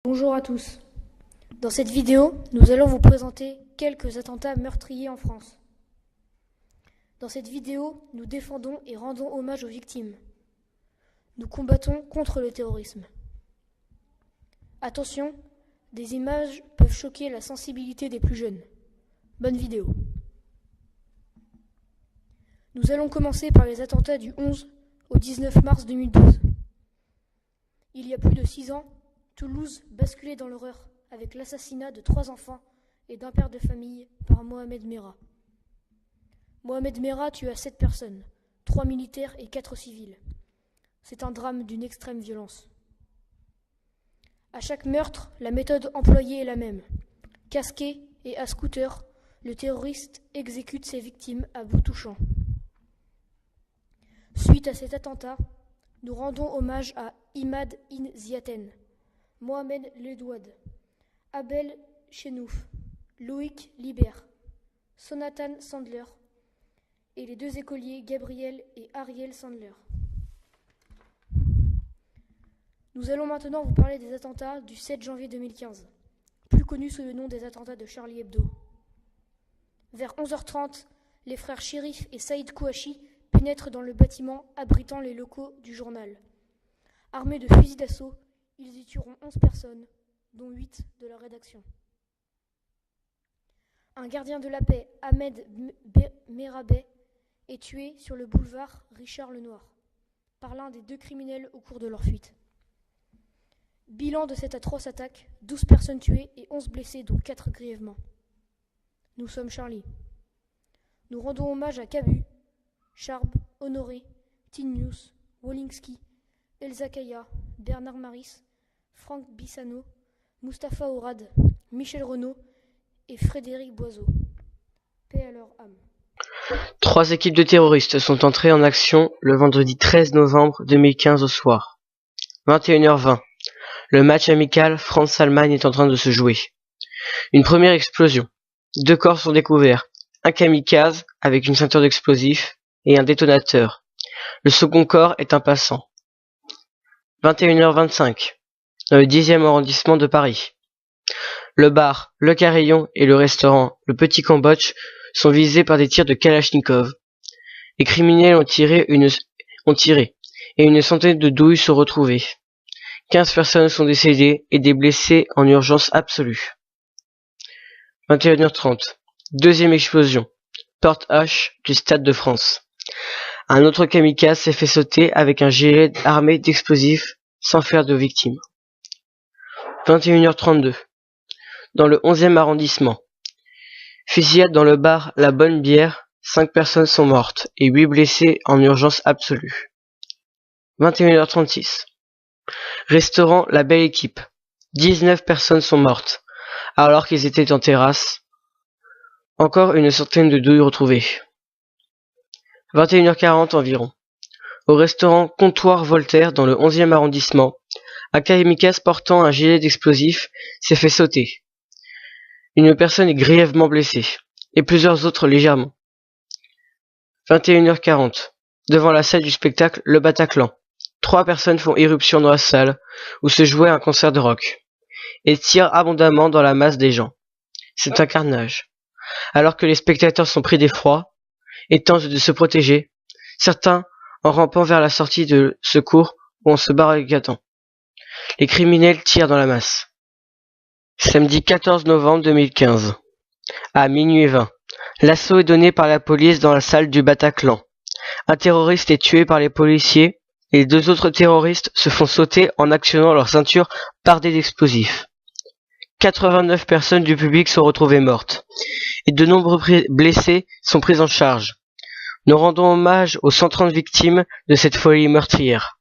Bonjour à tous. Dans cette vidéo, nous allons vous présenter quelques attentats meurtriers en France. Dans cette vidéo, nous défendons et rendons hommage aux victimes. Nous combattons contre le terrorisme. Attention, des images peuvent choquer la sensibilité des plus jeunes. Bonne vidéo. Nous allons commencer par les attentats du 11 au 19 mars 2012. Il y a plus de 6 ans, Toulouse basculait dans l'horreur avec l'assassinat de 3 enfants et d'un père de famille par Mohamed Merah. Mohamed Merah tua 7 personnes, 3 militaires et 4 civils. C'est un drame d'une extrême violence. À chaque meurtre, la méthode employée est la même. Casqué et à scooter, le terroriste exécute ses victimes à bout touchant. Suite à cet attentat, nous rendons hommage à Imad Ziaten, Mohamed Ledouad, Abel Chenouf, Loïc Libert, Sonatan Sandler et les 2 écoliers Gabriel et Ariel Sandler. Nous allons maintenant vous parler des attentats du 7 janvier 2015, plus connus sous le nom des attentats de Charlie Hebdo. Vers 11h30, les frères Chérif et Saïd Kouachi pénètrent dans le bâtiment abritant les locaux du journal. Armés de fusils d'assaut, ils y tueront 11 personnes, dont 8 de la rédaction. Un gardien de la paix, Ahmed Merabet, est tué sur le boulevard Richard Lenoir par l'un des 2 criminels au cours de leur fuite. Bilan de cette atroce attaque, 12 personnes tuées et 11 blessés, dont 4 grièvement. Nous sommes Charlie. Nous rendons hommage à Cabu, Charb, Honoré, Tinius, Wolinski, Elsa Kaya, Bernard Maris, Franck Bissano, Mustapha Ourad, Michel Renaud et Frédéric Boiseau. Paix à leur âme. 3 équipes de terroristes sont entrées en action le vendredi 13 novembre 2015 au soir. 21h20. Le match amical France-Allemagne est en train de se jouer. Une première explosion. 2 corps sont découverts. Un kamikaze avec une ceinture d'explosifs et un détonateur. Le second corps est un passant. 21h25. Dans le 10e arrondissement de Paris. Le bar, le Carillon et le restaurant Le Petit Cambodge sont visés par des tirs de Kalachnikov. Les criminels ont tiré et une centaine de douilles sont retrouvées. 15 personnes sont décédées et des blessés en urgence absolue. 21h30. Deuxième explosion. Porte H du Stade de France. Un autre kamikaze s'est fait sauter avec un gilet armé d'explosifs sans faire de victimes. 21h32. Dans le 11e arrondissement. Fusillade dans le bar La Bonne Bière, 5 personnes sont mortes et 8 blessés en urgence absolue. 21h36. Restaurant La Belle Équipe. 19 personnes sont mortes, alors qu'ils étaient en terrasse. Encore une centaine de douilles retrouvées. 21h40 environ. Au restaurant Comptoir Voltaire dans le 11e arrondissement, un kamikaze portant un gilet d'explosifs s'est fait sauter. Une personne est grièvement blessée, et plusieurs autres légèrement. 21h40. Devant la salle du spectacle Le Bataclan. 3 personnes font irruption dans la salle où se jouait un concert de rock, et tirent abondamment dans la masse des gens. C'est un carnage. Alors que les spectateurs sont pris d'effroi et tentent de se protéger, certains en rampant vers la sortie de secours ou en se barricadant. Les criminels tirent dans la masse. Samedi 14 novembre 2015. À minuit 20. L'assaut est donné par la police dans la salle du Bataclan. Un terroriste est tué par les policiers et les 2 autres terroristes se font sauter en actionnant leur ceinture par des explosifs. 89 personnes du public sont retrouvées mortes et de nombreux blessés sont pris en charge. Nous rendons hommage aux 130 victimes de cette folie meurtrière.